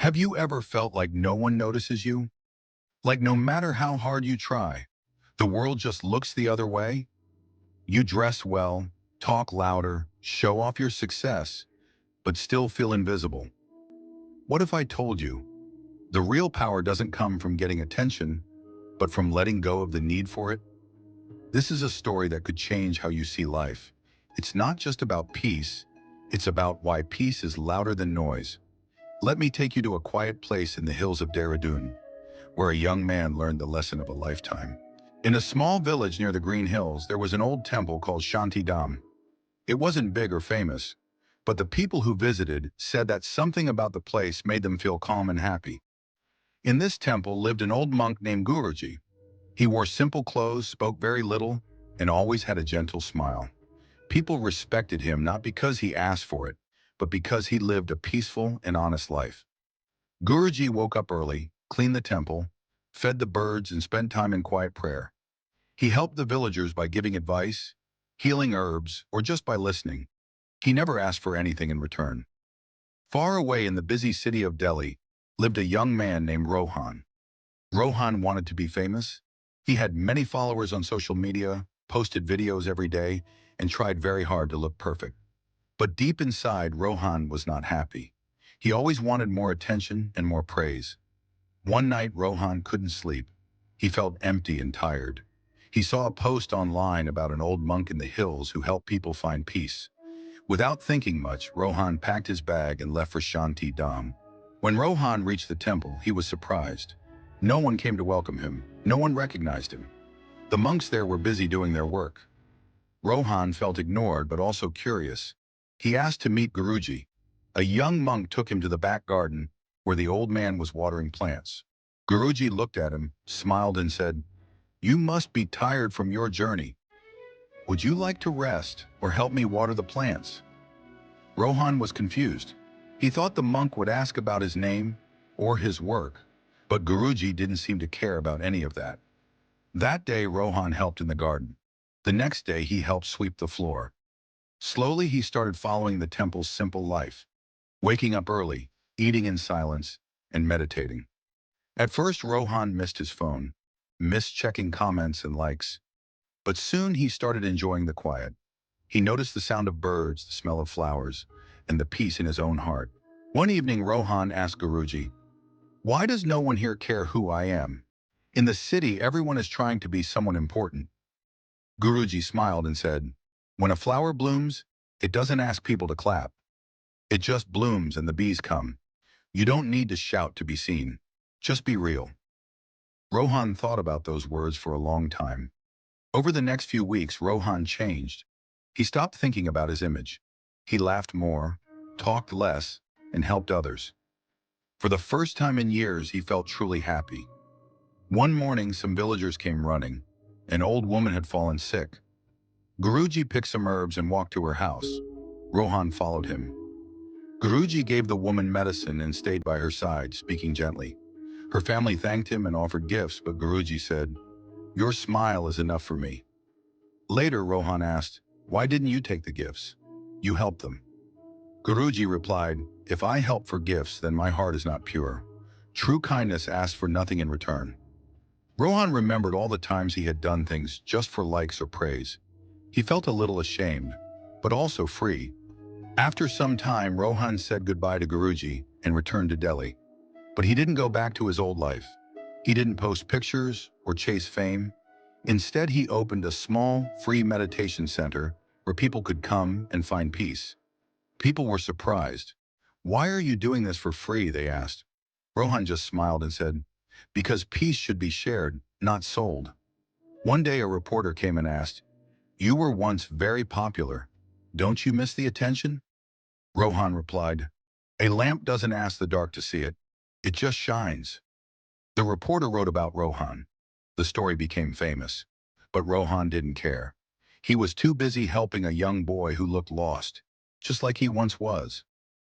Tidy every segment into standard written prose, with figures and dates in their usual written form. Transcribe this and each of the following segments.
Have you ever felt like no one notices you? Like no matter how hard you try, the world just looks the other way? You dress well, talk louder, show off your success, but still feel invisible. What if I told you the real power doesn't come from getting attention, but from letting go of the need for it? This is a story that could change how you see life. It's not just about peace, it's about why peace is louder than noise. Let me take you to a quiet place in the hills of Dehradun, where a young man learned the lesson of a lifetime. In a small village near the Green Hills, there was an old temple called Shanti Dham. It wasn't big or famous, but the people who visited said that something about the place made them feel calm and happy. In this temple lived an old monk named Guruji. He wore simple clothes, spoke very little, and always had a gentle smile. People respected him not because he asked for it, but because he lived a peaceful and honest life. Guruji woke up early, cleaned the temple, fed the birds, and spent time in quiet prayer. He helped the villagers by giving advice, healing herbs, or just by listening. He never asked for anything in return. Far away in the busy city of Delhi lived a young man named Rohan. Rohan wanted to be famous. He had many followers on social media, posted videos every day, and tried very hard to look perfect. But deep inside, Rohan was not happy. He always wanted more attention and more praise. One night, Rohan couldn't sleep. He felt empty and tired. He saw a post online about an old monk in the hills who helped people find peace. Without thinking much, Rohan packed his bag and left for Shanti Dham. When Rohan reached the temple, he was surprised. No one came to welcome him. No one recognized him. The monks there were busy doing their work. Rohan felt ignored but also curious. He asked to meet Guruji. A young monk took him to the back garden where the old man was watering plants. Guruji looked at him, smiled and said, "You must be tired from your journey. Would you like to rest or help me water the plants?" Rohan was confused. He thought the monk would ask about his name or his work, but Guruji didn't seem to care about any of that. That day, Rohan helped in the garden. The next day, he helped sweep the floor. Slowly, he started following the temple's simple life, waking up early, eating in silence, and meditating. At first, Rohan missed his phone, missed checking comments and likes, but soon he started enjoying the quiet. He noticed the sound of birds, the smell of flowers, and the peace in his own heart. One evening, Rohan asked Guruji, "Why does no one here care who I am? In the city, everyone is trying to be someone important." Guruji smiled and said, "When a flower blooms, it doesn't ask people to clap. It just blooms and the bees come. You don't need to shout to be seen. Just be real." Rohan thought about those words for a long time. Over the next few weeks, Rohan changed. He stopped thinking about his image. He laughed more, talked less, and helped others. For the first time in years, he felt truly happy. One morning, some villagers came running. An old woman had fallen sick. Guruji picked some herbs and walked to her house. Rohan followed him. Guruji gave the woman medicine and stayed by her side, speaking gently. Her family thanked him and offered gifts, but Guruji said, "Your smile is enough for me." Later, Rohan asked, "Why didn't you take the gifts? You helped them." Guruji replied, "If I help for gifts, then my heart is not pure. True kindness asks for nothing in return." Rohan remembered all the times he had done things just for likes or praise. He felt a little ashamed, but also free. After some time, Rohan said goodbye to Guruji and returned to Delhi. But he didn't go back to his old life. He didn't post pictures or chase fame. Instead, he opened a small, free meditation center where people could come and find peace. People were surprised. "Why are you doing this for free?" they asked. Rohan just smiled and said, "Because peace should be shared, not sold." One day, a reporter came and asked, "You were once very popular. Don't you miss the attention?" Rohan replied, "A lamp doesn't ask the dark to see it. It just shines." The reporter wrote about Rohan. The story became famous. But Rohan didn't care. He was too busy helping a young boy who looked lost, just like he once was.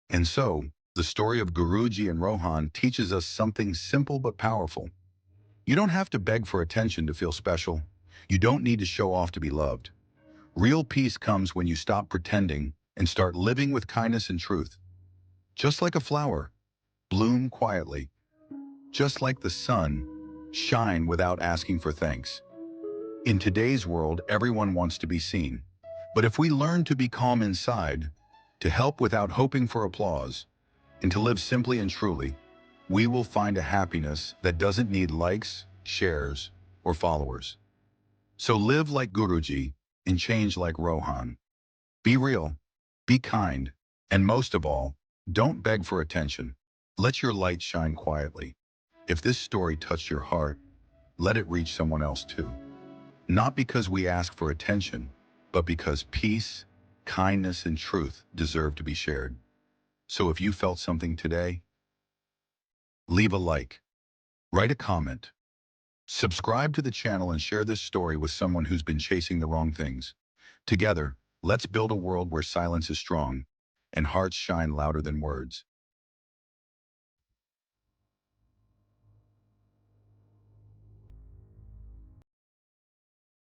And so, the story of Guruji and Rohan teaches us something simple but powerful. You don't have to beg for attention to feel special. You don't need to show off to be loved. Real peace comes when you stop pretending and start living with kindness and truth. Just like a flower, Bloom quietly, just like the sun, shine without asking for thanks. In today's world, everyone wants to be seen. But if we learn to be calm inside, to help without hoping for applause, and to live simply and truly, we will find a happiness that doesn't need likes, shares, or followers. So live like Guruji and change like Rohan. Be real, be kind, and most of all, don't beg for attention. Let your light shine quietly. If this story touched your heart, let it reach someone else too. Not because we ask for attention, but because peace, kindness, and truth deserve to be shared. So if you felt something today, leave a like, write a comment, subscribe to the channel, and share this story with someone who's been chasing the wrong things. Together, let's build a world where silence is strong and hearts shine louder than words.